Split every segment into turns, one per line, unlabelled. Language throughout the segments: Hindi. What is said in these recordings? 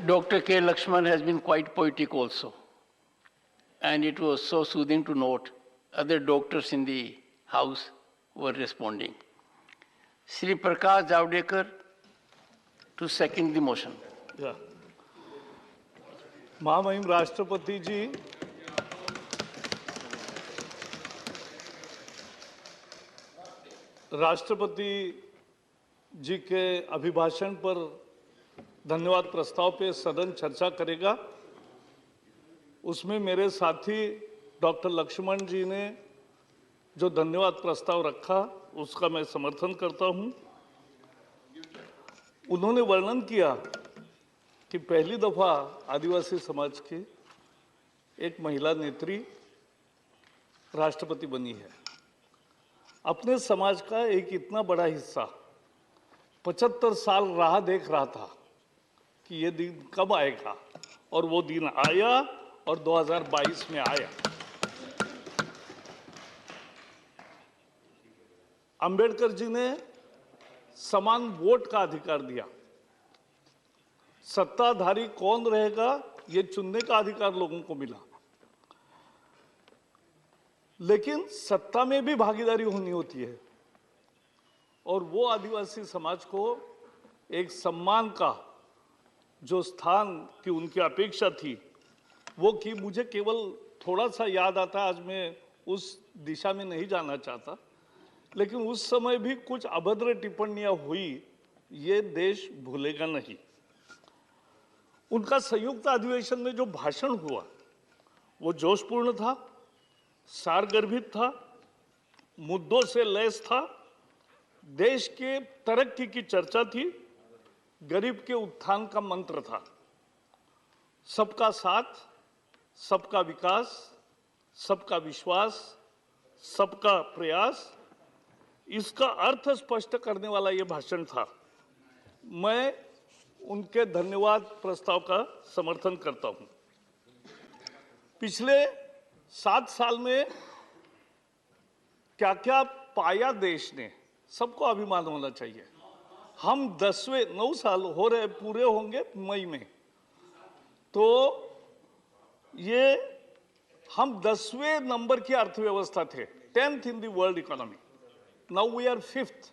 Dr. K. Lakshman has been quite poetic also. And it was so soothing to note other doctors in the house were responding. Sri Prakash Javadekar to second the motion.
Yeah. महामहिम राष्ट्रपति जी, राष्ट्रपति जी के अभिभाषण पर धन्यवाद प्रस्ताव पे सदन चर्चा करेगा। उसमें मेरे साथी डॉक्टर लक्ष्मण जी ने जो धन्यवाद प्रस्ताव रखा उसका मैं समर्थन करता हूं। उन्होंने वर्णन किया कि पहली दफा आदिवासी समाज की एक महिला नेत्री राष्ट्रपति बनी है। अपने समाज का एक इतना बड़ा हिस्सा 75 साल राह देख रहा था कि ये दिन कब आएगा, और वो दिन आया और 2022 में आया। अंबेडकर जी ने समान वोट का अधिकार दिया। सत्ताधारी कौन रहेगा ये चुनने का अधिकार लोगों को मिला, लेकिन सत्ता में भी भागीदारी होनी होती है। और वो आदिवासी समाज को एक सम्मान का जो स्थान की उनकी अपेक्षा थी वो की। मुझे केवल थोड़ा सा याद आता, आज मैं उस दिशा में नहीं जाना चाहता, लेकिन उस समय भी कुछ अभद्र टिप्पणियां हुई, ये देश भूलेगा नहीं। उनका संयुक्त अधिवेशन में जो भाषण हुआ वो जोशपूर्ण था, सारगर्भित था, मुद्दों से लैस था, देश के तरक्की की चर्चा थी, गरीब के उत्थान का मंत्र था। सबका साथ, सबका विकास, सबका विश्वास, सबका प्रयास, इसका अर्थ स्पष्ट करने वाला यह भाषण था। मैं उनके धन्यवाद प्रस्ताव का समर्थन करता हूं। पिछले 7 साल में क्या क्या पाया देश ने, सबको अभिमान होना चाहिए। हम 9 साल हो रहे, पूरे होंगे मई में, तो ये हम 10वें नंबर की अर्थव्यवस्था थे, 10th in the world economy. Now we are 5th।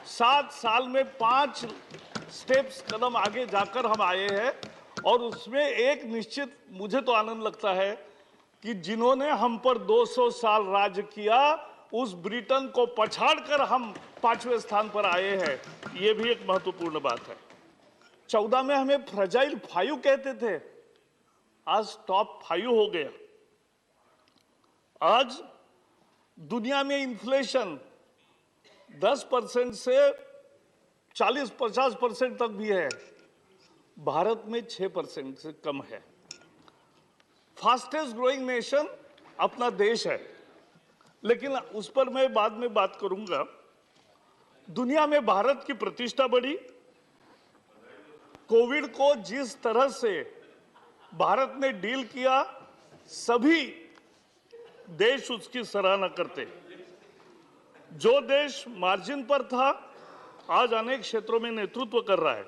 7 साल में 5 स्टेप्स, कदम आगे जाकर हम आए हैं। और उसमें एक निश्चित, मुझे तो आनंद लगता है कि जिन्होंने हम पर 200 साल राज किया, उस ब्रिटेन को पछाड़कर हम 5वें स्थान पर आए हैं। ये भी एक महत्वपूर्ण बात है। 14 में हमें फ्रजाइल 5 कहते थे, आज टॉप 5 हो गया। आज दुनिया में इन्फ्लेशन 10% से 40-50% तक भी है, भारत में 6% से कम है। फास्टेस्ट ग्रोइंग नेशन अपना देश है, लेकिन उस पर मैं बाद में बात करूंगा। दुनिया में भारत की प्रतिष्ठा बढ़ी। कोविड को जिस तरह से भारत ने डील किया, सभी देश उसकी सराहना करते। जो देश मार्जिन पर था, आज अनेक क्षेत्रों में नेतृत्व कर रहा है।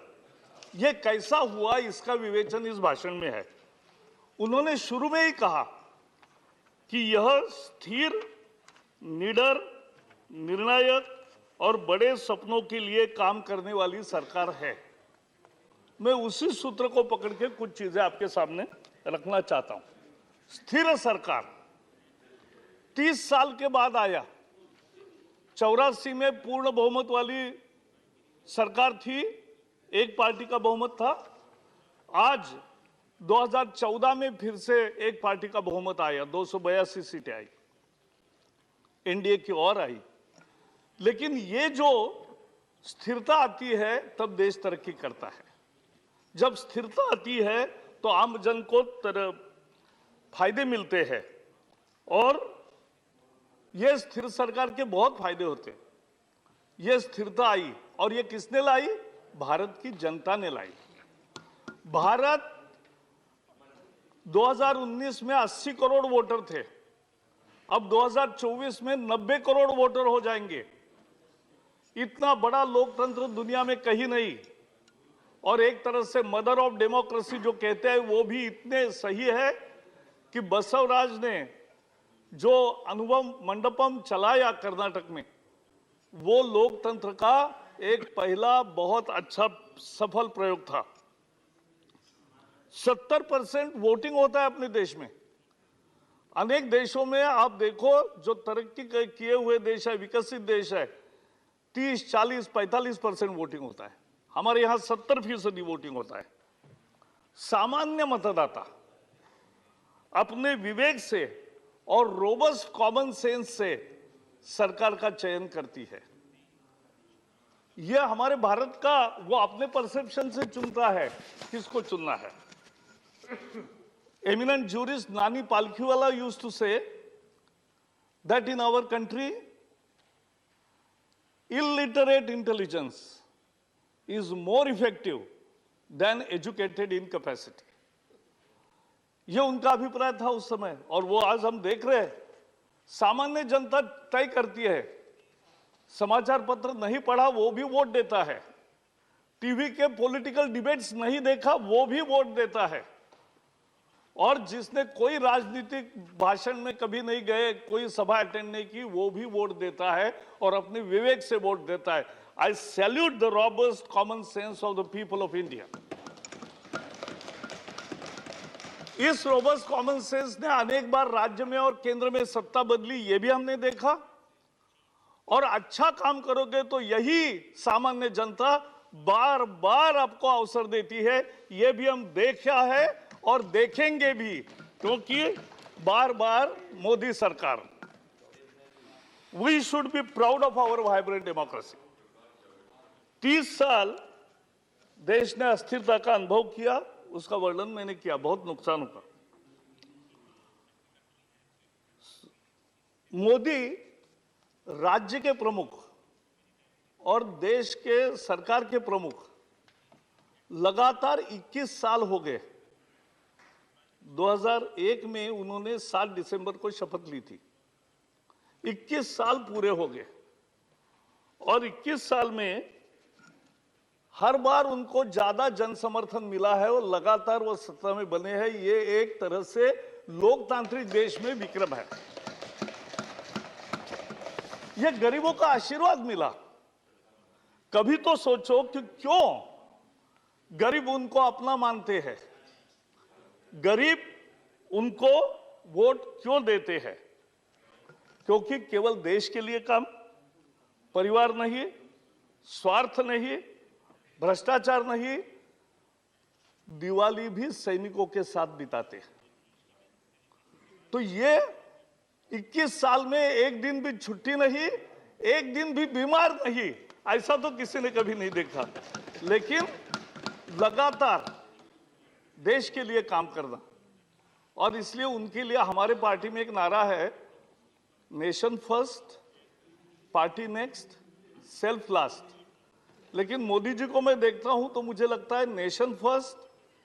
यह कैसा हुआ, इसका विवेचन इस भाषण में है। उन्होंने शुरू में ही कहा कि यह स्थिर, निडर, निर्णायक और बड़े सपनों के लिए काम करने वाली सरकार है। मैं उसी सूत्र को पकड़ के कुछ चीजें आपके सामने रखना चाहता हूं। स्थिर सरकार 30 साल के बाद आया। 84 में पूर्ण बहुमत वाली सरकार थी, एक पार्टी का बहुमत था। आज 2014 में फिर से एक पार्टी का बहुमत आया, 282 सीटें आई, एनडीए की ओर आई। लेकिन ये जो स्थिरता आती है तब देश तरक्की करता है। जब स्थिरता आती है तो आम जन को फायदे मिलते हैं, और ये स्थिर सरकार के बहुत फायदे होते हैं। ये स्थिरता आई, और ये किसने लाई? भारत की जनता ने लाई। भारत 2019 में 80 करोड़ वोटर थे, अब 2024 में 90 करोड़ वोटर हो जाएंगे। इतना बड़ा लोकतंत्र दुनिया में कहीं नहीं। और एक तरह से मदर ऑफ डेमोक्रेसी जो कहते हैं वो भी इतने सही है कि बसवराज ने जो अनुभव मंडपम चलाया कर्नाटक में, वो लोकतंत्र का एक पहला बहुत अच्छा सफल प्रयोग था। 70% वोटिंग होता है अपने देश में। अनेक देशों में आप देखो जो तरक्की किए हुए देश है, विकसित देश है, 30, 40, 45% वोटिंग होता है। हमारे यहां 70% वोटिंग होता है। सामान्य मतदाता अपने विवेक से और रोबस्ट कॉमन सेंस से सरकार का चयन करती है। यह हमारे भारत का वो अपने परसेप्शन से चुनता है किसको चुनना है। Eminent jurist Nani Palkhivala used to say that in our country illiterate intelligence is more effective than educated incapacity. यह उनका अभिप्राय था उस समय, और वो आज हम देख रहे हैं। सामान्य जनता तय करती है। समाचार पत्र नहीं पढ़ा वो भी वोट देता है। टीवी के पॉलिटिकल डिबेट्स नहीं देखा वो भी वोट देता है। और जिसने कोई राजनीतिक भाषण में कभी नहीं गए, कोई सभा अटेंड नहीं की, वो भी वोट देता है और अपने विवेक से वोट देता है। आई salute the robust common sense of the people of India. इस रॉबस्ट कॉमन सेंस ने अनेक बार राज्य में और केंद्र में सत्ता बदली, ये भी हमने देखा। और अच्छा काम करोगे तो यही सामान्य जनता बार बार आपको अवसर देती है। ये भी हम देखा है और देखेंगे भी, क्योंकि बार बार मोदी सरकार। We should be proud of our vibrant democracy. 30 साल देश ने अस्थिरता का अनुभव किया, उसका वर्णन मैंने किया, बहुत नुकसान हुआ। मोदी राज्य के प्रमुख और देश के सरकार के प्रमुख लगातार 21 साल हो गए। 2001 में उन्होंने 7 दिसंबर को शपथ ली थी। 21 साल पूरे हो गए और 21 साल में हर बार उनको ज्यादा जन समर्थन मिला है और लगातार वो सत्ता में बने हैं। ये एक तरह से लोकतांत्रिक देश में विक्रम है। ये गरीबों का आशीर्वाद मिला। कभी तो सोचो कि क्यों गरीब उनको अपना मानते हैं, गरीब उनको वोट क्यों देते हैं? क्योंकि केवल देश के लिए काम, परिवार नहीं, स्वार्थ नहीं, भ्रष्टाचार नहीं, दिवाली भी सैनिकों के साथ बिताते हैं। तो ये 21 साल में एक दिन भी छुट्टी नहीं, एक दिन भी बीमार नहीं, ऐसा तो किसी ने कभी नहीं देखा। लेकिन लगातार देश के लिए काम करना, और इसलिए उनके लिए हमारे पार्टी में एक नारा है, nation first, party next, self last. लेकिन मोदी जी को मैं देखता हूं तो मुझे लगता है nation first,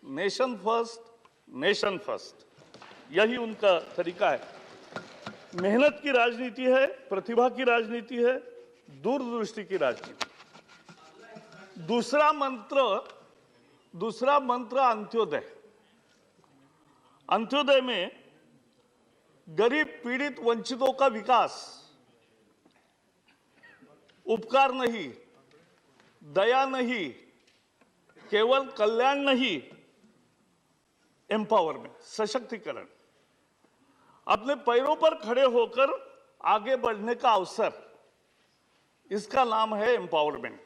nation first, nation first, यही उनका तरीका है। मेहनत की राजनीति है, प्रतिभा की राजनीति है, दूरदृष्टि की राजनीति। दूसरा मंत्र अंत्योदय। अंत्योदय में गरीब, पीड़ित, वंचितों का विकास, उपकार नहीं, दया नहीं, केवल कल्याण नहीं, एम्पावरमेंट, सशक्तिकरण, अपने पैरों पर खड़े होकर आगे बढ़ने का अवसर, इसका नाम है एम्पावरमेंट।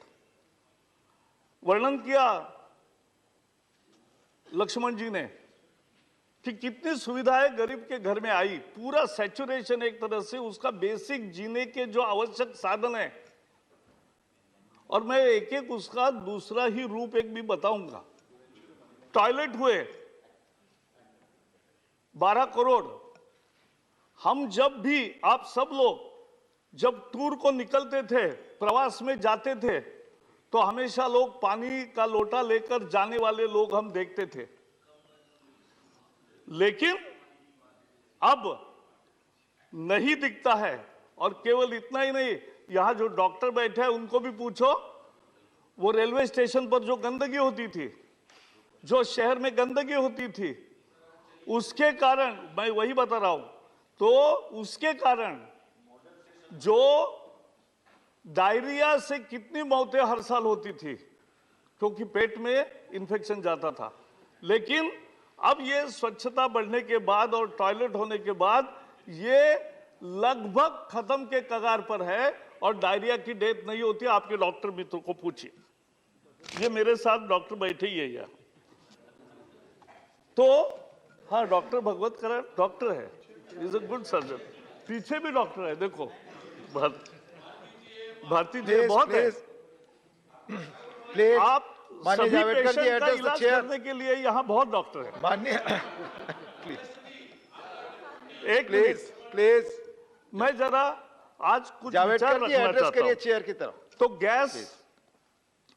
वर्णन किया लक्ष्मण जी ने कि कितनी सुविधाएं गरीब के घर में आई, पूरा सैचुरेशन एक तरह से उसका बेसिक जीने के जो आवश्यक साधन है। और मैं एक एक उसका दूसरा ही रूप एक भी बताऊंगा। टॉयलेट हुए 12 करोड़। हम जब भी, आप सब लोग जब टूर को निकलते थे, प्रवास में जाते थे, तो हमेशा लोग पानी का लोटा लेकर जाने वाले लोग हम देखते थे। लेकिन अब नहीं दिखता है। और केवल इतना ही नहीं, यहां जो डॉक्टर बैठे हैं उनको भी पूछो, वो रेलवे स्टेशन पर जो गंदगी होती थी, जो शहर में गंदगी होती थी, उसके कारण, मैं वही बता रहा हूं, तो उसके कारण जो डायरिया से कितनी मौतें हर साल होती थी, क्योंकि पेट में इंफेक्शन जाता था। लेकिन अब ये स्वच्छता बढ़ने के बाद और टॉयलेट होने के बाद ये लगभग खत्म के कगार पर है और डायरिया की डेथ नहीं होती। आपके डॉक्टर मित्रों को पूछिए, ये मेरे साथ डॉक्टर बैठे ही है यहाँ। तो हाँ, डॉक्टर भगवत करण डॉक्टर है, इज अ गुड सर्जन। पीछे भी डॉक्टर है, देखो भारती जी बहुत है।
प्लीज
आप
माननीय
सभी
जावड़ेकर जी,
पेशेंट का
एड्रेस द
इलाज
चेयर।
करने के लिए यहाँ बहुत डॉक्टर है।
माननीय
एक
प्लीज
मिनट,
प्लीज
मैं जरा आज कुछ विचार
जावड़ेकर जी
रखना
एड्रेस
चाहता
करिए
हूँ।
चेयर की तरफ।
तो गैस,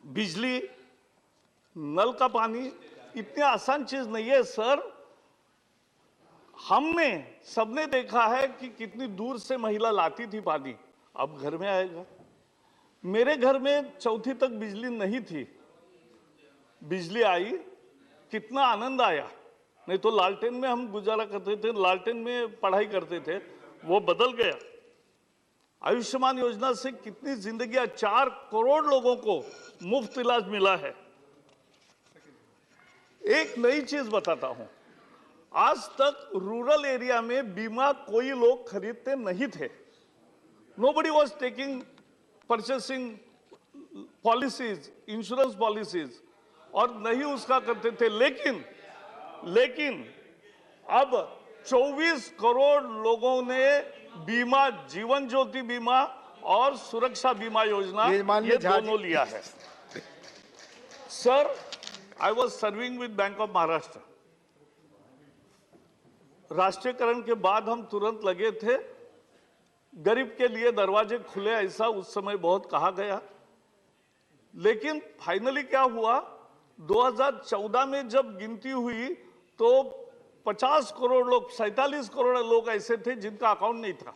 बिजली, नल का पानी इतनी आसान चीज नहीं है सर। हमने सबने देखा है कि कितनी दूर से महिला लाती थी पानी, अब घर में आएगा। मेरे घर में चौथी तक बिजली नहीं थी, बिजली आई, कितना आनंद आया। नहीं तो लालटेन में हम गुजारा करते थे, लालटेन में पढ़ाई करते थे, वो बदल गया। आयुष्मान योजना से कितनी जिंदगियां, 4 करोड़ लोगों को मुफ्त इलाज मिला है। एक नई चीज बताता हूं, आज तक रूरल एरिया में बीमा कोई लोग खरीदते नहीं थे। Nobody was taking purchasing policies, insurance policies, और नहीं उसका करते थे। लेकिन अब 24 करोड़ लोगों ने बीमा, जीवन ज्योति बीमा और सुरक्षा बीमा योजना, ये दोनों लिया है। Sir, I was serving with bank of Maharashtra. राष्ट्रीयकरण के बाद हम तुरंत लगे थे, गरीब के लिए दरवाजे खुले, ऐसा उस समय बहुत कहा गया। लेकिन फाइनली क्या हुआ, 2014 में जब गिनती हुई तो 50 करोड़ लोग, 47 करोड़ लोग ऐसे थे जिनका अकाउंट नहीं था,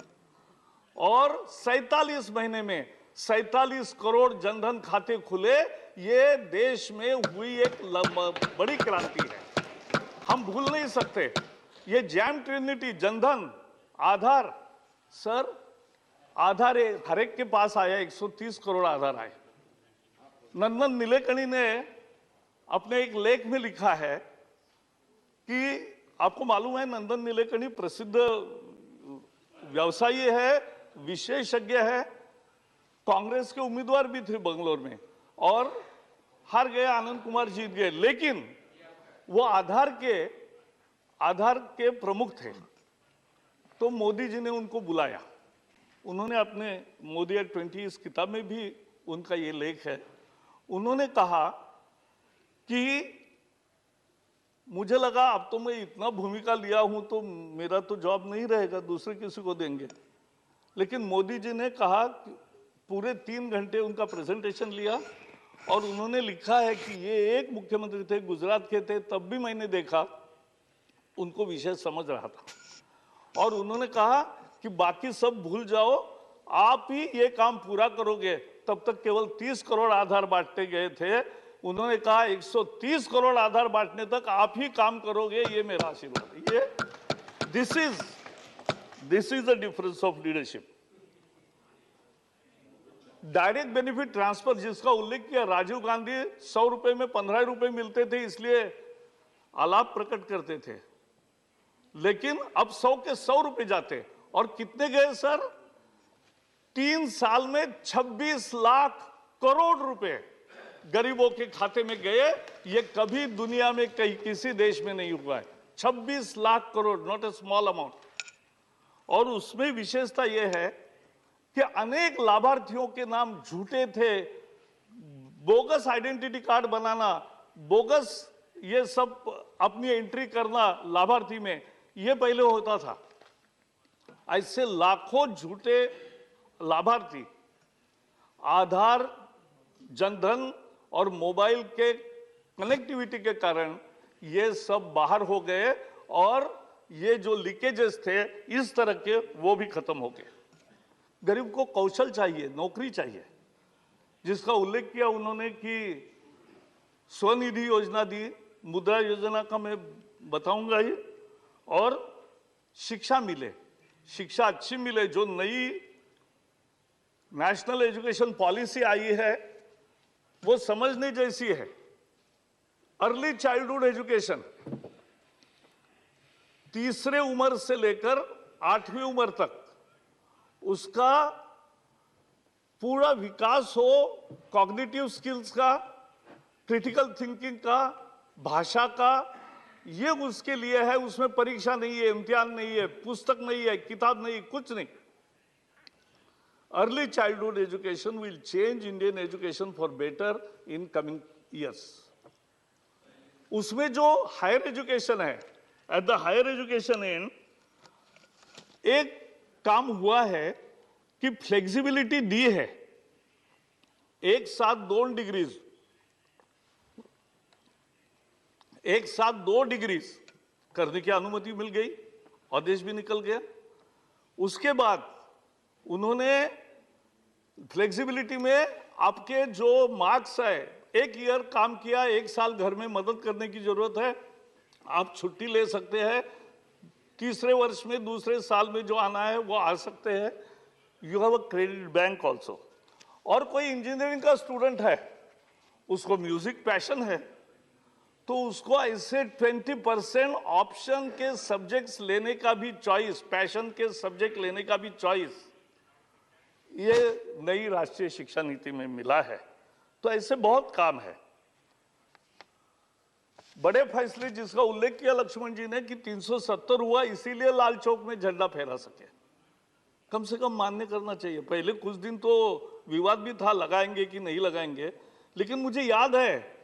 और 47 महीने में 47 करोड़ जनधन खाते खुले। ये देश में हुई एक बड़ी क्रांति है, हम भूल नहीं सकते। ये जैम ट्रिनिटी, जनधन, आधार, सर आधार हर एक के पास आया, 130 करोड़ आधार आए। नंदन नीलेकणी ने अपने एक लेख में लिखा है कि आपको मालूम है नंदन नीलेकणी प्रसिद्ध व्यवसायी है, विशेषज्ञ है, कांग्रेस के उम्मीदवार भी थे बंगलोर में और हार गए, आनंद कुमार जीत गए। लेकिन वो आधार के प्रमुख थे। तो मोदी जी ने उनको बुलाया, उन्होंने अपने मोदी एट 20 इस किताब में भी उनका ये लेख है। उन्होंने कहा कि मुझे लगा अब तो मैं इतना भूमिका लिया हूं तो मेरा तो जॉब नहीं रहेगा, दूसरे किसी को देंगे। लेकिन मोदी जी ने कहा कि पूरे 3 घंटे उनका प्रेजेंटेशन लिया और उन्होंने लिखा है कि ये एक मुख्यमंत्री थे, गुजरात के थे, तब भी मैंने देखा उनको विषय समझ रहा था। और उन्होंने कहा कि बाकी सब भूल जाओ, आप ही ये काम पूरा करोगे। तब तक केवल 30 करोड़ आधार बांटते गए थे। उन्होंने कहा 130 करोड़ आधार बांटने तक आप ही काम करोगे, ये मेरा आशीर्वाद। ये this is the difference of leadership. Direct benefit transfer जिसका उल्लेख किया, राजीव गांधी 100 रुपए में 15 रुपए मिलते थे, इसलिए आलाप प्रकट करते थे। लेकिन अब 100 के 100 रुपए जाते, और कितने गए सर? 3 साल में 26 लाख करोड़ रुपए गरीबों के खाते में गए। ये कभी दुनिया में कहीं किसी देश में नहीं हुआ है। 26 lakh crore, not a small amount. और उसमें विशेषता यह है कि अनेक लाभार्थियों के नाम झूठे थे, बोगस आइडेंटिटी कार्ड बनाना, बोगस ये सब अपनी एंट्री करना लाभार्थी में, ये पहले होता था। ऐसे लाखों झूठे लाभार्थी आधार, जनधन और मोबाइल के कनेक्टिविटी के कारण ये सब बाहर हो गए, और ये जो लीकेजेस थे इस तरह के, वो भी खत्म हो गए। गरीब को कौशल चाहिए, नौकरी चाहिए। जिसका उल्लेख किया उन्होंने कि स्वनिधि योजना दी, मुद्रा योजना का मैं बताऊंगा ये, और शिक्षा मिले, शिक्षा अच्छी मिले। जो नई नेशनल एजुकेशन पॉलिसी आई है वो समझने जैसी है। अर्ली चाइल्डहुड एजुकेशन, तीसरे उम्र से लेकर 8वीं उम्र तक उसका पूरा विकास हो, कॉग्निटिव स्किल्स का, क्रिटिकल थिंकिंग का, भाषा का, ये उसके लिए है। उसमें परीक्षा नहीं है, इम्तिहान नहीं है, पुस्तक नहीं है, किताब नहीं, कुछ नहीं। Early childhood education will change Indian education for better in coming years. उसमें जो हायर एजुकेशन है, at the higher education and एक काम हुआ है कि फ्लेक्सिबिलिटी दी है। एक साथ 2 डिग्रीज करने की अनुमति मिल गई, आदेश भी निकल गया। उसके बाद उन्होंने फ्लेक्सिबिलिटी में आपके जो मार्क्स है, 1 ईयर काम किया, 1 साल घर में मदद करने की जरूरत है, आप छुट्टी ले सकते हैं। तीसरे वर्ष में, दूसरे साल में जो आना है वो आ सकते हैं। You have a credit bank also. और कोई इंजीनियरिंग का स्टूडेंट है, उसको म्यूजिक पैशन है, तो उसको ऐसे 20% ऑप्शन के सब्जेक्ट्स लेने का भी चॉइस, पैशन के सब्जेक्ट लेने का भी चॉइस, ये नई राष्ट्रीय शिक्षा नीति में मिला है। तो ऐसे बहुत काम है। बड़े फैसले जिसका उल्लेख किया लक्ष्मण जी ने कि 370 हुआ, इसीलिए लाल चौक में झंडा फहरा सके, कम से कम मान्य करना चाहिए। पहले कुछ दिन तो विवाद भी था, लगाएंगे कि नहीं लगाएंगे, लेकिन मुझे याद है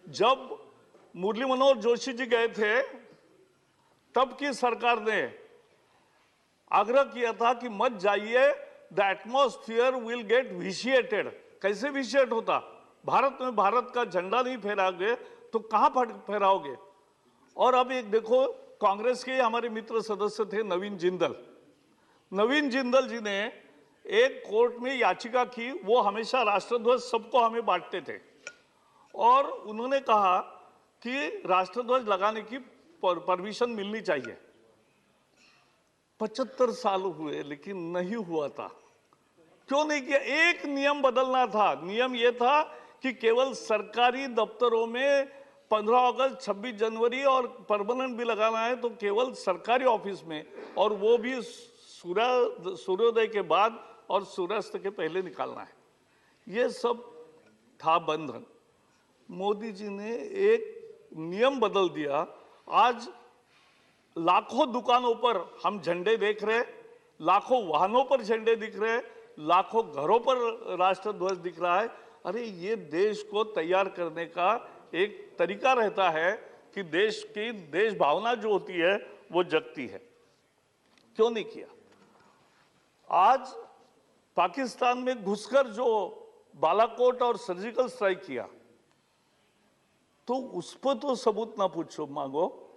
जब मुरली मनोहर जोशी जी गए थे, तब की सरकार ने आग्रह किया था कि मत जाइए, द एटमॉस्फियर विल गेट विशिएटेड। कैसे विशिएट होता? भारत में भारत का झंडा नहीं फहराओगे तो कहां फहराओगे? और अब एक देखो, कांग्रेस के हमारे मित्र सदस्य थे नवीन जिंदल। नवीन जिंदल जी ने एक कोर्ट में याचिका की, वो हमेशा राष्ट्रध्वज सबको हमें बांटते थे, और उन्होंने कहा कि राष्ट्रध्वज लगाने की परमिशन मिलनी चाहिए। 75 साल हुए लेकिन नहीं हुआ था। क्यों नहीं किया? एक नियम बदलना था। नियम यह था कि केवल सरकारी दफ्तरों में 15 अगस्त, 26 जनवरी और परमानेंट भी लगाना है तो केवल सरकारी ऑफिस में, और वो भी सूर्योदय के बाद और सूर्यास्त के पहले निकालना है। ये सब था बंधन। मोदी जी ने एक नियम बदल दिया। आज लाखों दुकानों पर हम झंडे देख रहे, लाखों वाहनों पर झंडे दिख रहे, लाखों घरों पर राष्ट्रध्वज दिख रहा है। अरे ये देश को तैयार करने का एक तरीका रहता है कि देश की देश भावना जो होती है वो जगती है। क्यों नहीं किया? आज पाकिस्तान में घुसकर जो बालाकोट और सर्जिकल स्ट्राइक किया, तो उस पर तो सबूत ना पूछो, मांगो,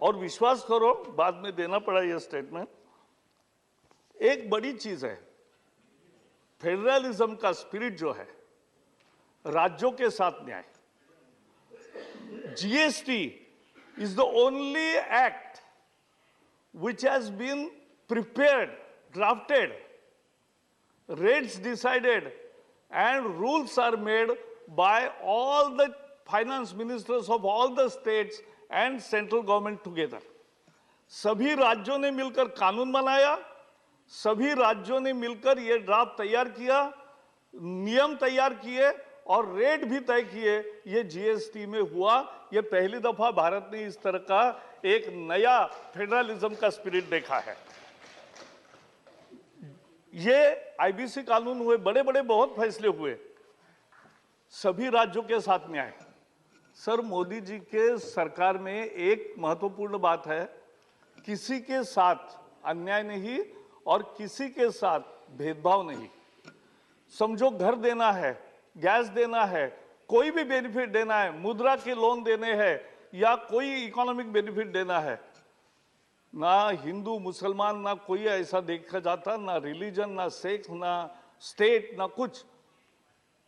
और विश्वास करो बाद में देना पड़ा यह स्टेटमेंट। एक बड़ी चीज है, फेडरलिज्म का स्पिरिट जो है, राज्यों के साथ न्याय। GST is the only act which has been prepared, drafted, rates decided, and rules are made by all the finance ministers of all the states and central government together. सभी राज्यों ने मिलकर कानून बनाया, सभी राज्यों ने मिलकर यह ड्राफ्ट तैयार किया, नियम तैयार किए और रेट भी तय किए। ये जीएसटी में हुआ। ये पहली दफा भारत ने इस तरह का एक नया फेडरलिज्म का स्पिरिट देखा है। ये आईबीसी कानून हुए, बड़े बड़े बहुत फैसले हुए, सभी राज्यों के साथ न्याय। सर, मोदी जी के सरकार में एक महत्वपूर्ण बात है, किसी के साथ अन्याय नहीं और किसी के साथ भेदभाव नहीं। समझो घर देना है, गैस देना है, कोई भी बेनिफिट देना है, मुद्रा के लोन देने हैं या कोई इकोनॉमिक बेनिफिट देना है, ना हिंदू मुसलमान ना कोई ऐसा देखा जाता, ना रिलीजन, ना सेक्स, ना स्टेट, ना कुछ।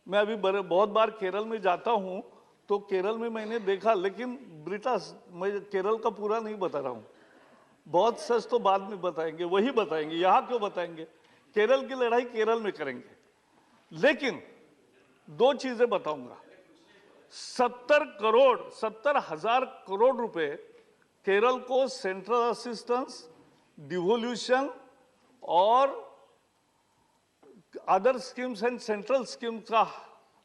मैं अभी बहुत बार केरल में जाता हूं, तो केरल में मैंने देखा, लेकिन ब्रिटास, मैं केरल का पूरा नहीं बता रहा हूं, बहुत सच तो बाद में बताएंगे, वही बताएंगे, यहां क्यों बताएंगे, केरल की लड़ाई केरल में करेंगे। लेकिन दो चीजें बताऊंगा। 70,000 करोड़ रुपए केरल को सेंट्रल असिस्टेंस, डिवोल्यूशन और other schemes and central schemes का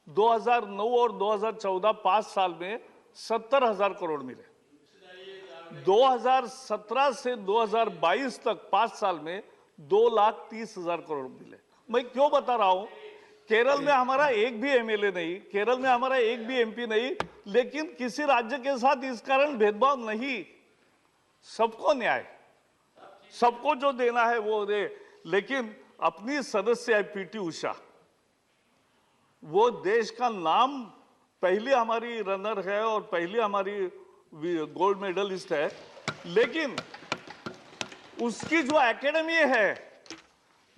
2009 और 2014 5 साल में 70,000 करोड़ मिले। 2017 से 2022 तक 5 साल में 2,30,000 करोड़ मिले। मैं क्यों बता रहा हूं? केरल में हमारा एक भी एमएलए नहीं, केरल में हमारा एक भी एमपी नहीं, लेकिन किसी राज्य के साथ इस कारण भेदभाव नहीं, सबको न्याय, सबको जो देना है वो दे। लेकिन अपनी सदस्य है पीटी उषा, वो देश का नाम, पहली हमारी रनर है और पहली हमारी गोल्ड मेडलिस्ट है, लेकिन उसकी जो एकेडमी है,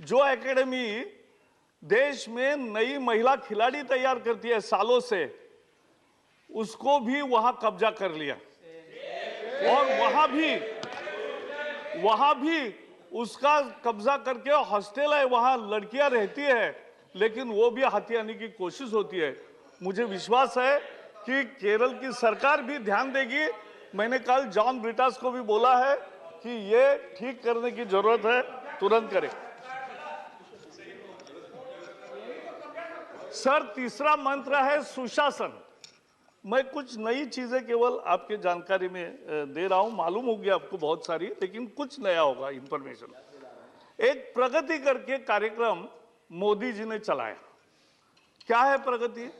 जो एकेडमी देश में नई महिला खिलाड़ी तैयार करती है सालों से, उसको भी वहां कब्जा कर लिया। और वहां भी उसका कब्जा करके हॉस्टल है, वहां लड़कियां रहती है, लेकिन वो भी हथियाने की कोशिश होती है। मुझे विश्वास है कि केरल की सरकार भी ध्यान देगी। मैंने कल जॉन ब्रिटास को भी बोला है कि ये ठीक करने की जरूरत है, तुरंत करें। सर, तीसरा मंत्र है सुशासन। मैं कुछ नई चीजें केवल आपके जानकारी में दे रहा हूं, मालूम होगी आपको बहुत सारी, लेकिन कुछ नया होगा इंफॉर्मेशन। एक प्रगति करके कार्यक्रम मोदी जी ने चलाया। क्या है प्रगति?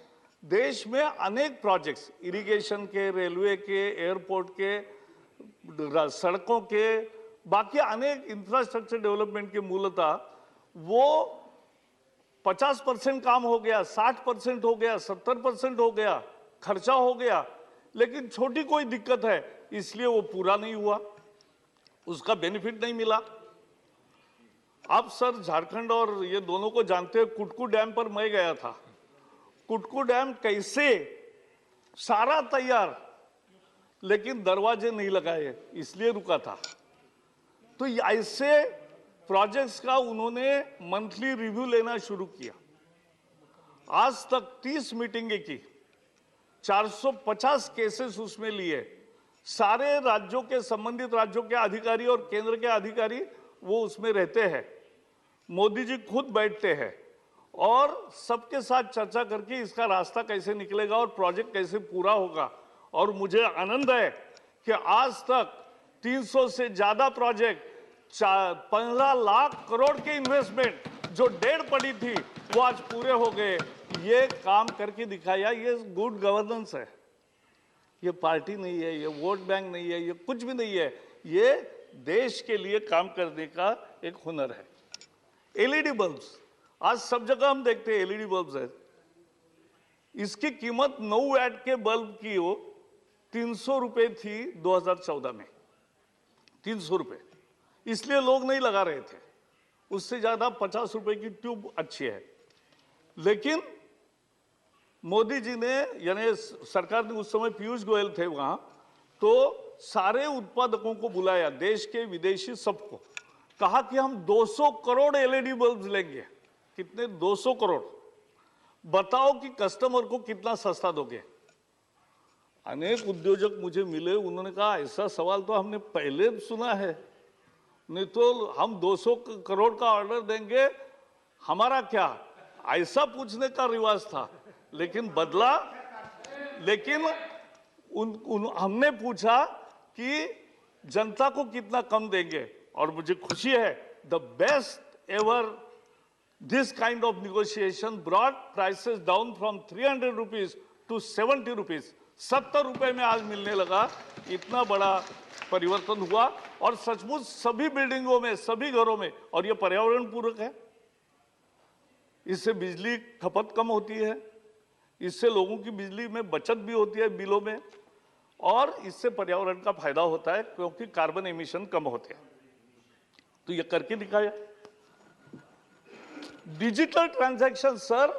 देश में अनेक प्रोजेक्ट्स, इरिगेशन के, रेलवे के, एयरपोर्ट के, सड़कों के, बाकी अनेक इंफ्रास्ट्रक्चर डेवलपमेंट के मूलतः वो 50% काम हो गया, 60% हो गया, 70% हो गया, खर्चा हो गया, लेकिन छोटी कोई दिक्कत है इसलिए वो पूरा नहीं हुआ, उसका बेनिफिट नहीं मिला। आप सर झारखंड और ये दोनों को जानते हैं, कुटकू डैम पर मैं गया था। कुटकू डैम कैसे सारा तैयार, लेकिन दरवाजे नहीं लगाए इसलिए रुका था। तो ऐसे प्रोजेक्ट्स का उन्होंने मंथली रिव्यू लेना शुरू किया। आज तक 30 मीटिंगें की, 450 केसेस उसमें लिए, सारे राज्यों के, संबंधित राज्यों के अधिकारी और केंद्र के अधिकारी वो उसमें रहते हैं। मोदी जी खुद बैठते हैं और सबके साथ चर्चा करके इसका रास्ता कैसे निकलेगा और प्रोजेक्ट कैसे पूरा होगा। और मुझे आनंद है कि आज तक 300 से ज्यादा प्रोजेक्ट, 15 लाख करोड़ के इन्वेस्टमेंट जो डेढ़ पड़ी थी वो आज पूरे हो गए। ये काम करके दिखाया, ये गुड गवर्नेंस है। ये पार्टी नहीं है, ये वोट बैंक नहीं है, ये कुछ भी नहीं है, ये देश के लिए काम करने का एक हुनर है। एलईडी बल्ब्स, आज सब जगह हम देखते हैं एलईडी बल्ब्स है। इसकी कीमत 9 वैट के बल्ब की हो 300 रुपए थी 2014 में, 300 रुपए, इसलिए लोग नहीं लगा रहे थे। उससे ज्यादा 50 रुपए की ट्यूब अच्छी है। लेकिन मोदी जी ने, यानी सरकार ने, उस समय पीयूष गोयल थे वहां, तो सारे उत्पादकों को बुलाया, देश के विदेशी सबको, कहा कि हम 200 करोड़ एलईडी बल्ब लेंगे। कितने? 200 करोड़। बताओ कि कस्टमर को कितना सस्ता दोगे? अनेक उद्योजक मुझे मिले, उन्होंने कहा ऐसा सवाल तो हमने पहले सुना है, नहीं तो हम 200 करोड़ का ऑर्डर देंगे, हमारा क्या? ऐसा पूछने का रिवाज था। लेकिन बदला, लेकिन हमने पूछा कि जनता को कितना कम देंगे। और मुझे खुशी है, the best ever this kind of negotiation brought prices down from 300 rupees to 70 rupees. 70 रुपए में आज मिलने लगा। इतना बड़ा परिवर्तन हुआ और सचमुच सभी बिल्डिंगों में, सभी घरों में। और यह पर्यावरण पूरक है, इससे बिजली खपत कम होती है, इससे लोगों की बिजली में बचत भी होती है बिलों में, और इससे पर्यावरण का फायदा होता है क्योंकि कार्बन एमिशन कम होते हैं। तो ये करके दिखाया। डिजिटल ट्रांजैक्शन सर,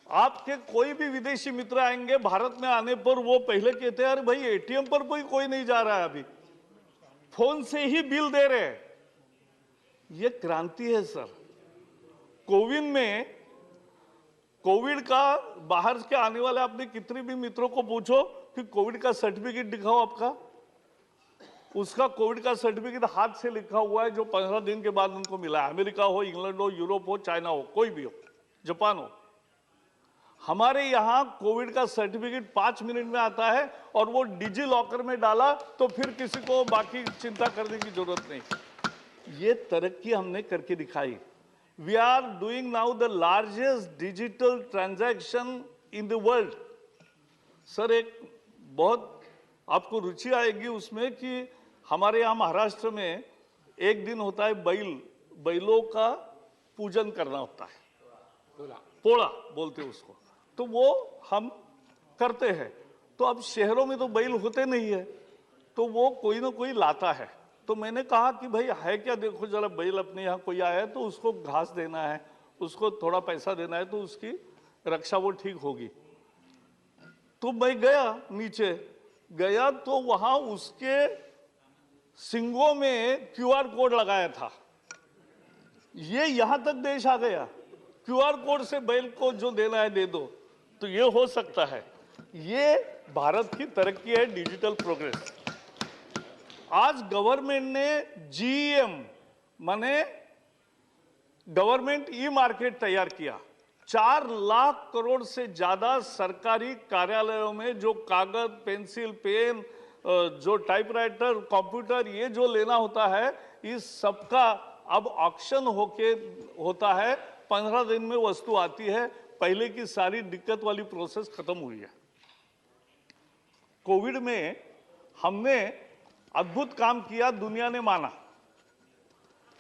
आपके कोई भी विदेशी मित्र आएंगे भारत में आने पर वो पहले कहते हैं अरे भाई एटीएम पर कोई नहीं जा रहा है, अभी फोन से ही बिल दे रहे हैं। ये क्रांति है सर। कोविन में कोविड का बाहर के आने वाले अपने कितने भी मित्रों को पूछो कि कोविड का सर्टिफिकेट दिखाओ आपका, उसका कोविड का सर्टिफिकेट हाथ से लिखा हुआ है जो 15 दिन के बाद उनको मिला है। अमेरिका हो, इंग्लैंड हो, यूरोप हो, चाइना हो, कोई भी हो, जापान हो। हमारे यहां कोविड का सर्टिफिकेट 5 मिनट में आता है और वो डिजी लॉकर में डाला तो फिर किसी को बाकी चिंता करने की जरूरत नहीं। ये तरक्की हमने करके दिखाई। We are doing now the largest digital transaction in the world. Sir एक बहुत आपको रुचि आएगी उसमें कि हमारे यहाँ महाराष्ट्र में एक दिन होता है बैलों का पूजन करना होता है, पोड़ा बोलते हैं उसको, तो वो हम करते हैं। तो अब शहरों में तो बैल होते नहीं है, तो वो कोई ना कोई लाता है। तो मैंने कहा कि भाई है क्या, देखो जरा बैल अपने यहाँ कोई आया है तो उसको घास देना है, उसको थोड़ा पैसा देना है तो उसकी रक्षा वो ठीक होगी। तो मैं गया, नीचे गया तो वहां उसके सिंगों में क्यूआर कोड लगाया था। ये यहां तक देश आ गया, क्यूआर कोड से बैल को जो देना है दे दो। तो ये हो सकता है, ये भारत की तरक्की है, डिजिटल प्रोग्रेस। आज गवर्नमेंट ने जीईएम माने गवर्नमेंट ई मार्केट तैयार किया। 4 लाख करोड़ से ज्यादा सरकारी कार्यालयों में जो कागज, पेंसिल, पेन, जो टाइपराइटर, कंप्यूटर, ये जो लेना होता है, इस सबका अब ऑक्शन होता है। 15 दिन में वस्तु आती है। पहले की सारी दिक्कत वाली प्रोसेस खत्म हुई है। कोविड में हमने अद्भुत काम किया, दुनिया ने माना।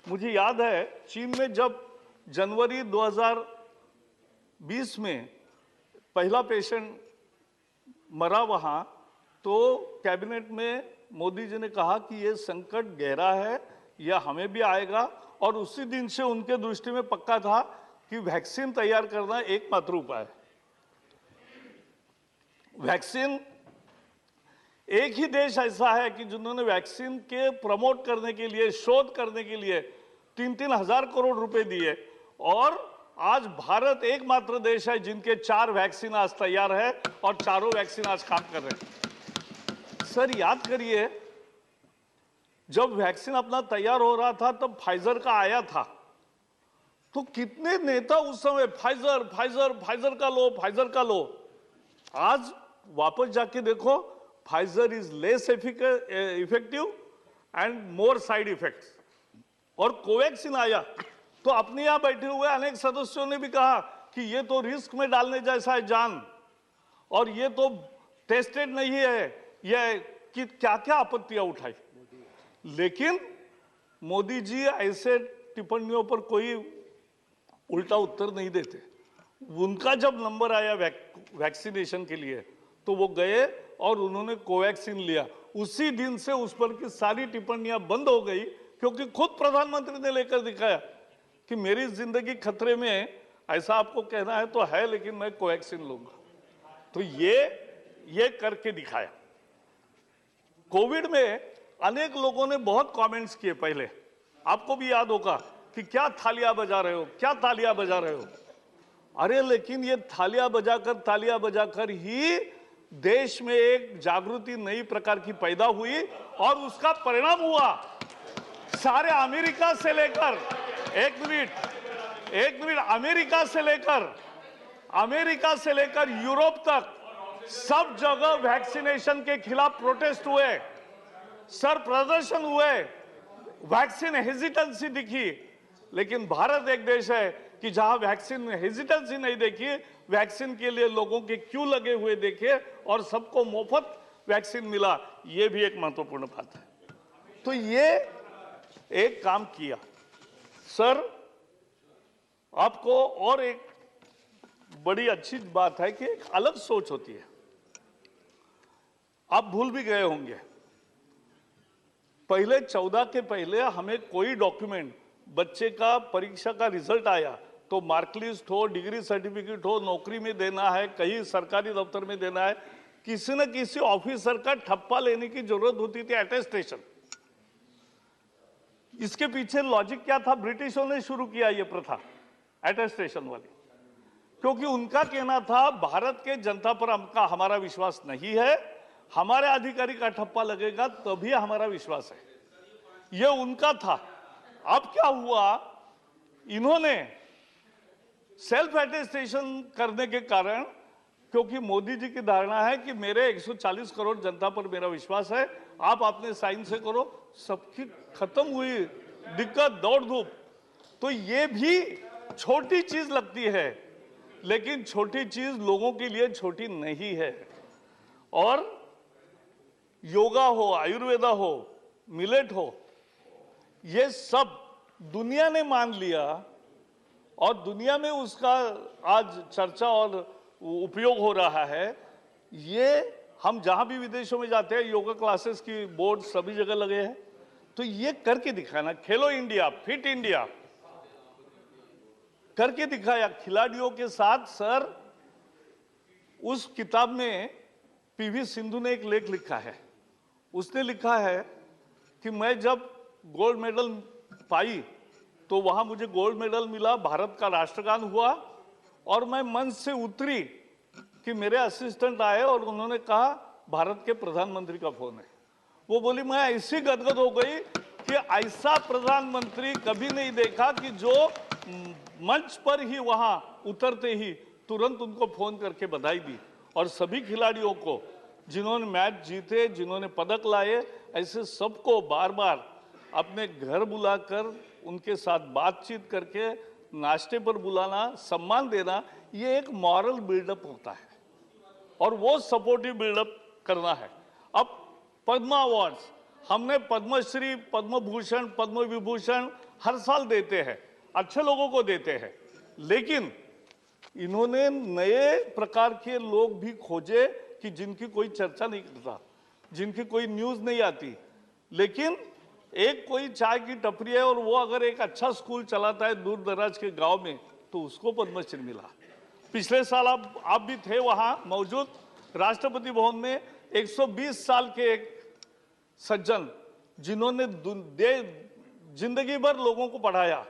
मुझे याद है चीन में जब जनवरी 2020 में पहला पेशेंट मरा वहां, तो कैबिनेट में मोदी जी ने कहा कि यह संकट गहरा है, यह हमें भी आएगा। और उसी दिन से उनके दृष्टि में पक्का था कि वैक्सीन तैयार करना एकमात्र उपाय है। वैक्सीन, एक ही देश ऐसा है कि जिन्होंने वैक्सीन के प्रमोट करने के लिए, शोध करने के लिए 3-3 हजार करोड़ रुपए दिए। और आज भारत एकमात्र देश है जिनके 4 वैक्सीन आज तैयार है और चारों वैक्सीन आज काम कर रहे हैं। सर याद करिए, जब वैक्सीन अपना तैयार हो रहा था तब फाइजर का आया था, तो कितने नेता उस समय फाइजर फाइजर फाइजर का लो, फाइजर का लो। आज वापस जाके देखो, Pfizer is less effective and more side effects. और कोवैक्सीन आया तो अपने यहां बैठे हुए अनेक सदस्यों ने भी कहा कि ये तो रिस्क में डालने जैसा है जान, और ये तो टेस्टेड नहीं है, ये कि क्या क्या आपत्तियां उठाई। लेकिन मोदी जी ऐसे टिप्पणियों पर कोई उल्टा उत्तर नहीं देते। उनका जब नंबर आया वैक्सीनेशन के लिए तो वो गए और उन्होंने कोवैक्सीन लिया। उसी दिन से उस पर की सारी टिप्पणियां बंद हो गई, क्योंकि खुद प्रधानमंत्री ने लेकर दिखाया कि मेरी जिंदगी खतरे में है, ऐसा आपको कहना है तो है, लेकिन मैं कोवैक्सीन लूंगा। तो ये करके दिखाया। कोविड में अनेक लोगों ने बहुत कमेंट्स किए पहले, आपको भी याद होगा कि क्या थालियां बजा रहे हो, क्या तालियां बजा रहे हो। अरे लेकिन ये तालियां बजाकर ही देश में एक जागृति नई प्रकार की पैदा हुई और उसका परिणाम हुआ सारे अमेरिका से लेकर, एक मिनट, अमेरिका से लेकर यूरोप तक सब जगह वैक्सीनेशन के खिलाफ प्रोटेस्ट हुए, सर प्रदर्शन हुए, वैक्सीन हेजिटेंसी दिखी। लेकिन भारत एक देश है कि जहां वैक्सीन में हेजिटेंसी नहीं देखी, वैक्सीन के लिए लोगों के क्यू लगे हुए देखे और सबको मुफ्त वैक्सीन मिला। यह भी एक महत्वपूर्ण बात है। तो ये एक काम किया। सर आपको और एक बड़ी अच्छी बात है कि एक अलग सोच होती है। आप भूल भी गए होंगे, पहले 14 के पहले हमें कोई डॉक्यूमेंट, बच्चे का परीक्षा का रिजल्ट आया तो मार्कलिस्ट हो, डिग्री सर्टिफिकेट हो, नौकरी में देना है, कहीं सरकारी दफ्तर में देना है, किसी न किसी ऑफिसर का ठप्पा लेने की जरूरत होती थी, अटेस्टेशन। इसके पीछे लॉजिक क्या था? ब्रिटिशों ने शुरू किया ये प्रथा अटेस्टेशन वाली, क्योंकि उनका कहना था भारत के जनता पर हमारा विश्वास नहीं है, हमारे अधिकारी का ठप्पा लगेगा तभी हमारा विश्वास है, ये उनका था। अब क्या हुआ, इन्होंने सेल्फ अटेस्टेशन करने के कारण, क्योंकि मोदी जी की धारणा है कि मेरे 140 करोड़ जनता पर मेरा विश्वास है, आप अपने साइन से करो, सबकी खत्म हुई दिक्कत, दौड़ धूप। तो ये भी छोटी चीज लगती है, लेकिन छोटी चीज लोगों के लिए छोटी नहीं है। और योगा हो, आयुर्वेदा हो, मिलेट हो, ये सब दुनिया ने मान लिया और दुनिया में उसका आज चर्चा और उपयोग हो रहा है। ये हम जहां भी विदेशों में जाते हैं, योगा क्लासेस की बोर्ड सभी जगह लगे हैं, तो ये करके दिखाना, खेलो इंडिया, फिट इंडिया करके दिखाया खिलाड़ियों के साथ। सर, उस किताब में पीवी सिंधु ने एक लेख लिखा है, उसने लिखा है कि मैं जब गोल्ड मेडल पाई तो वहां मुझे गोल्ड मेडल मिला, भारत का राष्ट्रगान हुआ और मैं मंच से उतरी कि मेरे असिस्टेंट आए और उन्होंने कहा भारत के प्रधानमंत्री का फोन है। वो बोली, मैं ऐसी गदगद हो गई कि ऐसा प्रधानमंत्री कभी नहीं देखा कि जो मंच पर ही वहां उतरते ही तुरंत उनको फोन करके बधाई दी। और सभी खिलाड़ियों को जिन्होंने मैच जीते, जिन्होंने पदक लाए, ऐसे सबको बार बार अपने घर बुलाकर उनके साथ बातचीत करके नाश्ते पर बुलाना, सम्मान देना, ये एक मॉरल बिल्डअप होता है और वो सपोर्टिव बिल्डअप करना है। अब पद्मा अवार्ड्स हमने पद्मश्री, पद्म भूषण, पद्म विभूषण हर साल देते हैं, अच्छे लोगों को देते हैं, लेकिन इन्होंने नए प्रकार के लोग भी खोजे कि जिनकी कोई चर्चा नहीं करता, जिनकी कोई न्यूज नहीं आती, लेकिन एक कोई चाय की टपरी है और वो अगर एक अच्छा स्कूल चलाता है दूर दराज के गांव में, तो उसको पद्मश्री मिला। पिछले साल आप भी थे वहां मौजूद, राष्ट्रपति भवन में 120 साल के एक सज्जन जिन्होंने जिंदगी भर लोगों को पढ़ाया,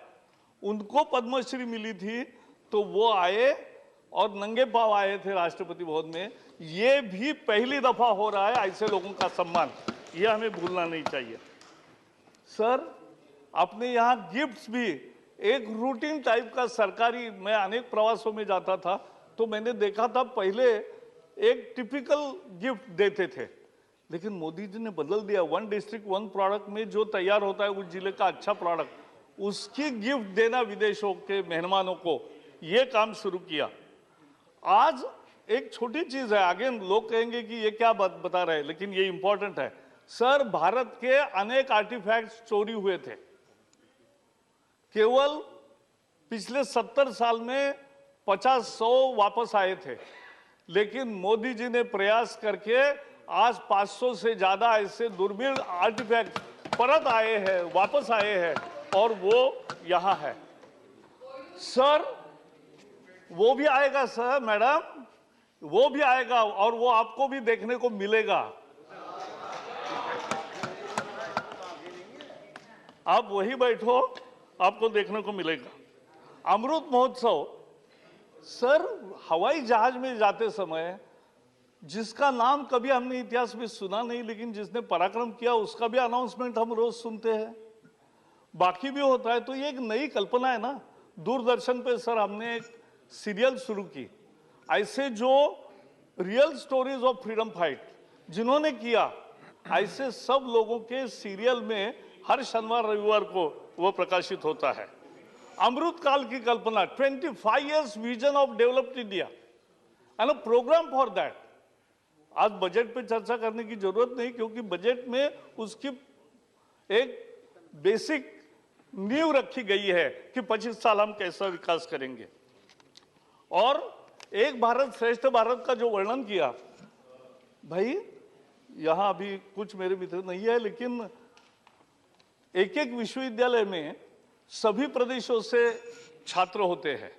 उनको पद्मश्री मिली थी, तो वो आए और नंगे पांव आए थे राष्ट्रपति भवन में। ये भी पहली दफा हो रहा है ऐसे लोगों का सम्मान, ये हमें भूलना नहीं चाहिए। सर, अपने यहाँ गिफ्ट्स भी एक रूटीन टाइप का सरकारी, मैं अनेक प्रवासों में जाता था तो मैंने देखा था पहले एक टिपिकल गिफ्ट देते थे, लेकिन मोदी जी ने बदल दिया। 1 डिस्ट्रिक्ट 1 प्रोडक्ट में जो तैयार होता है उस जिले का अच्छा प्रोडक्ट, उसकी गिफ्ट देना विदेशों के मेहमानों को, ये काम शुरू किया। आज एक छोटी चीज है, आगे लोग कहेंगे कि ये क्या बता रहे हैं, लेकिन ये इंपॉर्टेंट है। सर, भारत के अनेक आर्टिफैक्ट्स चोरी हुए थे, केवल पिछले 70 साल में 50-100 वापस आए थे, लेकिन मोदी जी ने प्रयास करके आज 500 से ज्यादा ऐसे दुर्मिल आर्टिफैक्ट परत आए हैं, वापस आए हैं, और वो यहां है। सर, वो भी आएगा सर, मैडम, वो भी आएगा और वो आपको भी देखने को मिलेगा। आप वही बैठो, आपको देखने को मिलेगा। अमृत महोत्सव, सर, हवाई जहाज में जाते समय जिसका नाम कभी हमने इतिहास में सुना नहीं, लेकिन जिसने पराक्रम किया उसका भी अनाउंसमेंट हम रोज सुनते हैं, बाकी भी होता है। तो ये एक नई कल्पना है ना। दूरदर्शन पे सर हमने एक सीरियल शुरू की, ऐसे जो real stories of freedom fight जिन्होंने किया, ऐसे सब लोगों के सीरियल में हर शनिवार रविवार को वो प्रकाशित होता है। अमृत काल की कल्पना, 25 years vision of developed India and a programme for that. आज बजट पे चर्चा करने की जरूरत नहीं, क्योंकि बजट में उसकी एक बेसिक नींव रखी गई है कि 25 साल हम कैसा विकास करेंगे। और एक भारत श्रेष्ठ भारत का जो वर्णन किया, भाई यहां अभी कुछ मेरे मित्र नहीं है, लेकिन एक एक विश्वविद्यालय में सभी प्रदेशों से छात्र होते हैं।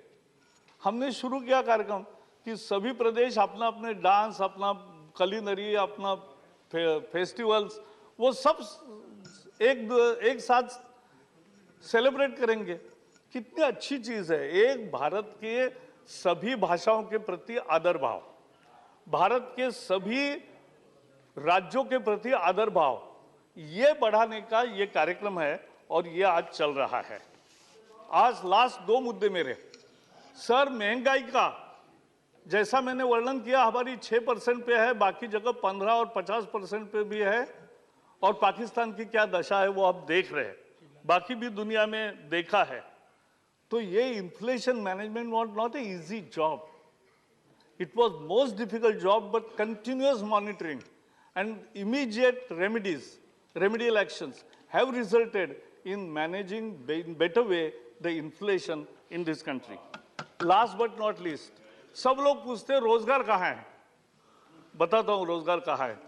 हमने शुरू किया कार्यक्रम कि सभी प्रदेश अपना अपने डांस, अपना कलिनरी, अपना फेस्टिवल्स, वो सब एक साथ सेलिब्रेट करेंगे। कितनी अच्छी चीज है। एक भारत के सभी भाषाओं के प्रति आदर भाव, भारत के सभी राज्यों के प्रति आदर भाव, ये बढ़ाने का ये कार्यक्रम है और ये आज चल रहा है। आज लास्ट 2 मुद्दे मेरे सर, महंगाई का जैसा मैंने वर्णन किया, हमारी 6% पे है, बाकी जगह 15 और 50% पे भी है। और पाकिस्तान की क्या दशा है वो आप देख रहे हैं, बाकी भी दुनिया में देखा है। तो ये inflation management was not a easy job, it was most difficult job, but continuous monitoring and immediate remedial actions have resulted in managing in better way the inflation in this country. Last but not least, सब लोग पूछते हैं रोजगार कहाँ है। बताता हूँ रोजगार कहाँ है।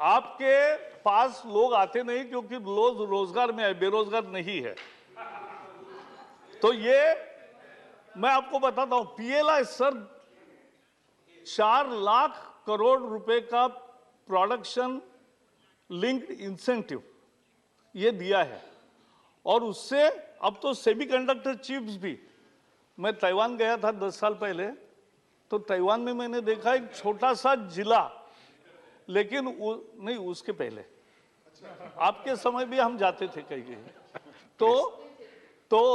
आपके पास लोग आते नहीं क्योंकि लोग रोजगार में है, बेरोजगार नहीं है। तो ये मैं आपको बताता हूँ, PLI सर 4 लाख करोड़ रुपए का प्रोडक्शन लिंक्ड इंसेंटिव ये दिया है। और उससे अब तो सेमीकंडक्टर चिप्स भी, मैं ताइवान गया था 10 साल पहले, तो ताइवान में मैंने देखा एक छोटा सा जिला, लेकिन नहीं उसके पहले आपके समय भी हम जाते थे कहीं कहीं, तो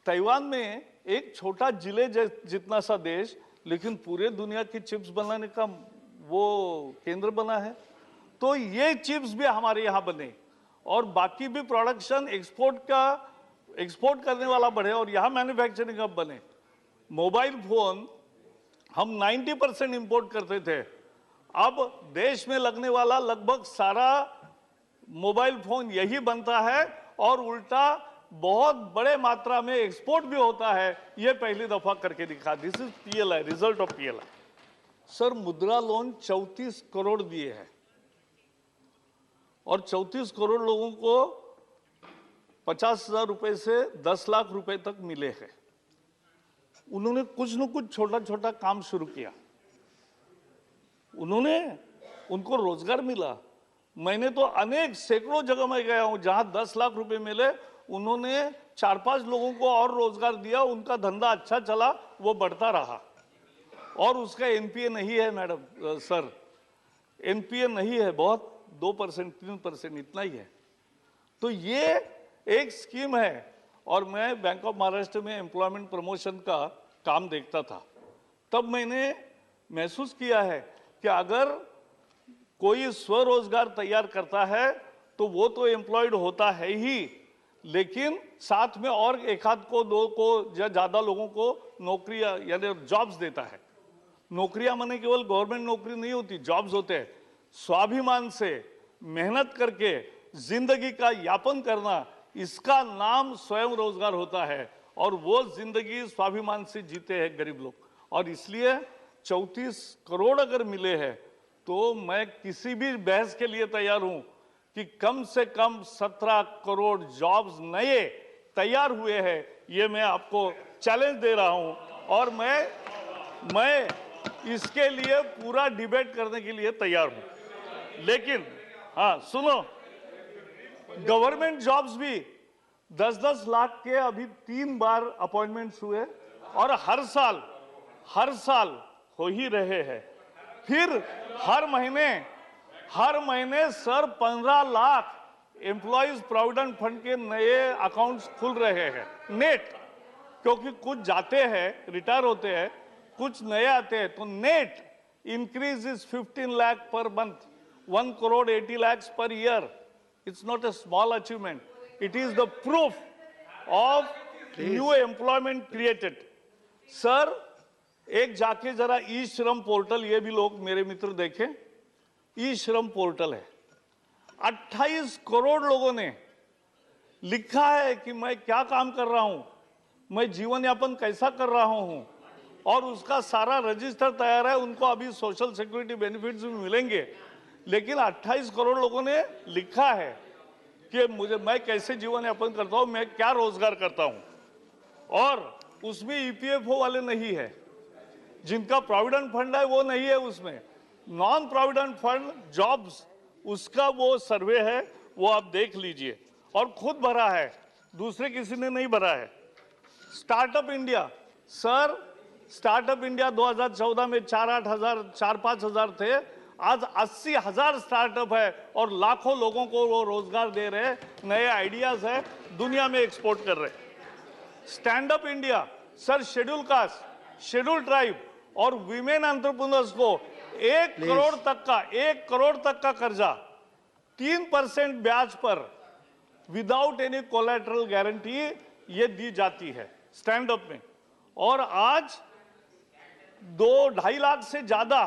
ताइवान में एक छोटा जिले जितना सा देश, लेकिन पूरे दुनिया की चिप्स बनाने का वो केंद्र बना है। तो ये चिप्स भी हमारे यहाँ बने और बाकी भी प्रोडक्शन एक्सपोर्ट करने वाला बढ़े और यहाँ मैन्युफैक्चरिंग अब बने। मोबाइल फोन हम 90% इंपोर्ट करते थे, अब देश में लगने वाला लगभग सारा मोबाइल फोन यही बनता है और उल्टा बहुत बड़े मात्रा में एक्सपोर्ट भी होता है। ये पहली दफा करके दिखा। This is PLI, result of PLI। Sir, मुद्रा लोन 34 करोड़ दिए हैं और 34 करोड़ लोगों को 50,000 रुपए से 10 लाख रुपए तक मिले हैं। उन्होंने कुछ न कुछ छोटा छोटा काम शुरू किया, उनको रोजगार मिला। मैंने तो अनेक सैकड़ों जगह में गया हूं जहां 10 लाख रुपए मिले, उन्होंने 4-5 लोगों को और रोजगार दिया, उनका धंधा अच्छा चला, वो बढ़ता रहा। और उसका NPA नहीं है मैडम सर, NPA नहीं है, बहुत 2% 3% इतना ही है। तो ये एक स्कीम है। और मैं बैंक ऑफ महाराष्ट्र में एम्प्लॉयमेंट प्रमोशन का काम देखता था, तब मैंने महसूस किया है कि अगर कोई स्वरोजगार तैयार करता है तो वो तो एम्प्लॉयड होता है ही, लेकिन साथ में और एक आध को, 2 को या ज्यादा लोगों को नौकरियां यानी जॉब्स देता है। नौकरियां माने केवल गवर्नमेंट नौकरी नहीं होती, जॉब्स होते हैं। स्वाभिमान से मेहनत करके जिंदगी का यापन करना, इसका नाम स्वयं रोजगार होता है। और वो जिंदगी स्वाभिमान से जीते हैं गरीब लोग। और इसलिए 34 करोड़ अगर मिले हैं तो मैं किसी भी बहस के लिए तैयार हूं कि कम से कम 17 करोड़ जॉब्स नए तैयार हुए हैं। ये मैं आपको चैलेंज दे रहा हूं और मैं इसके लिए पूरा डिबेट करने के लिए तैयार हूं। लेकिन हाँ सुनो, गवर्नमेंट जॉब्स भी 10-10 लाख के अभी 3 बार अपॉइंटमेंट्स हुए और हर साल हो ही रहे हैं। फिर हर महीने sir 15 lakh employees provident fund के नए अकाउंट्स खुल रहे हैं नेट, क्योंकि कुछ जाते हैं रिटायर होते हैं, कुछ नए आते हैं। तो net increase is 15 lakh per month, 1 crore 80 lakhs per year. It's not a small achievement. It is the proof of new employment created. Sir, एक जाके जरा ई श्रम पोर्टल, ये भी लोग मेरे मित्र देखें, ई श्रम पोर्टल है। 28 करोड़ लोगों ने लिखा है कि मैं क्या काम कर रहा हूं, मैं जीवन यापन कैसा कर रहा हूं, और उसका सारा रजिस्टर तैयार है। उनको अभी सोशल सिक्योरिटी बेनिफिट्स भी मिलेंगे, लेकिन 28 करोड़ लोगों ने लिखा है कि मैं कैसे जीवन यापन करता हूं, मैं क्या रोजगार करता हूं। और उसमें ईपीएफओ वाले नहीं है, जिनका प्रोविडेंट फंड है वो नहीं है उसमें, नॉन प्रोविडेंट फंड जॉब्स, उसका वो सर्वे है, वो आप देख लीजिए। और खुद भरा है, दूसरे किसी ने नहीं भरा है। Startup India, sir startup India 2014 में 4-5 हजार थे, आज 80,000 स्टार्टअप है और लाखों लोगों को वो रोजगार दे रहे हैं, नए आइडियाज है, दुनिया में एक्सपोर्ट कर रहे हैं। Stand up India, sir schedule caste, schedule tribe और विमेन एंटरप्रेन्योर्स को 1 करोड़ तक का कर्जा 3% ब्याज पर विदाउट एनी कोलैटरल गारंटी ये दी जाती है स्टैंड अप में। और आज 2-2.5 लाख से ज्यादा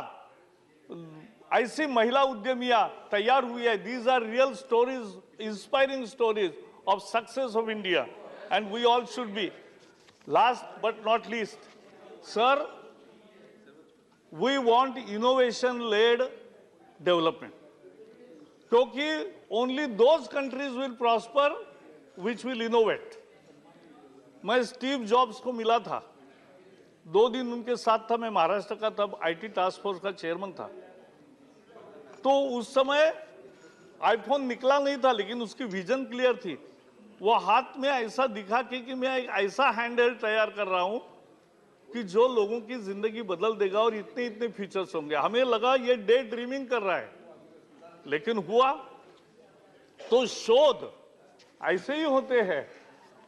ऐसी महिला उद्यमियां तैयार हुई है। These are real stories, inspiring stories of success of India and we all should be. Last but not least, sir we want innovation led development, क्योंकि only those countries will prosper which will innovate. मैं स्टीव जॉब्स को मिला था, 2 दिन उनके साथ था, मैं महाराष्ट्र का तब आईटी टास्क फोर्स का चेयरमैन था। तो उस समय आईफोन निकला नहीं था, लेकिन उसकी विजन क्लियर थी। वो हाथ में ऐसा दिखा कि मैं एक ऐसा हैंडहेल्ड तैयार कर रहा हूं कि जो लोगों की जिंदगी बदल देगा और इतने इतने फीचर्स होंगे। हमें लगा ये डे ड्रीमिंग कर रहा है, लेकिन हुआ तो शोध ऐसे ही होते हैं।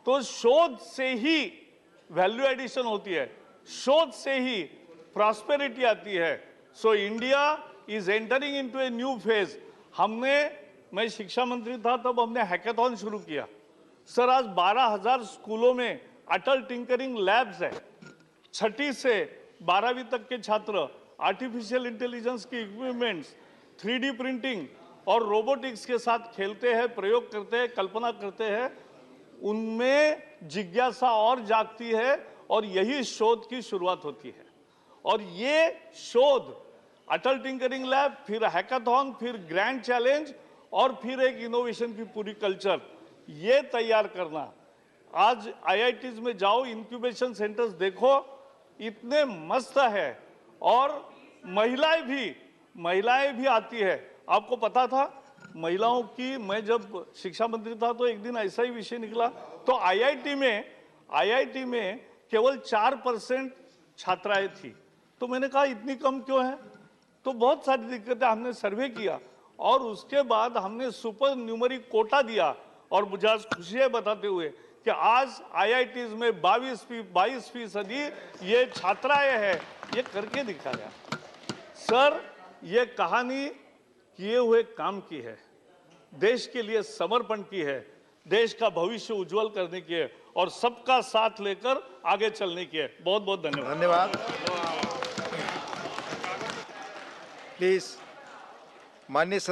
तो शोध से ही वैल्यू एडिशन होती है, शोध से ही प्रॉस्पेरिटी आती है। So India is entering into a new phase. मैं शिक्षा मंत्री था तब हमने हैकाथॉन शुरू किया। सर आज 12,000 स्कूलों में अटल टिंकरिंग लैब्स है। 6ठी से 12वीं तक के छात्र आर्टिफिशियल इंटेलिजेंस की इक्विपमेंट्स, 3D प्रिंटिंग और रोबोटिक्स के साथ खेलते हैं, प्रयोग करते हैं, कल्पना करते हैं। उनमें जिज्ञासा और जागती है और यही शोध की शुरुआत होती है। और ये शोध, अटल टिंकरिंग लैब, फिर हैकाथॉन, फिर ग्रैंड चैलेंज और फिर एक इनोवेशन की पूरी कल्चर, ये तैयार करना। आज आईआईटीज में जाओ, इंक्यूबेशन सेंटर्स देखो, इतने मस्त है। और महिलाएं भी आती है। आपको पता था महिलाओं की, मैं जब शिक्षा मंत्री था तो एक दिन ऐसा ही विषय निकला, तो आईआईटी में केवल 4% छात्राएं थी। तो मैंने कहा इतनी कम क्यों है? तो बहुत सारी दिक्कतें, हमने सर्वे किया और उसके बाद हमने सुपर न्यूमरिक कोटा दिया। और मुझे आज खुशी है बताते हुए कि आज आईआईटीज में 22% ये छात्राएं हैं। ये करके दिखाया। सर ये कहानी किए हुए काम की है, देश के लिए समर्पण की है, देश का भविष्य उज्जवल करने की है और सबका साथ लेकर आगे चलने की है। बहुत बहुत धन्यवाद।
धन्यवाद। प्लीज माननीय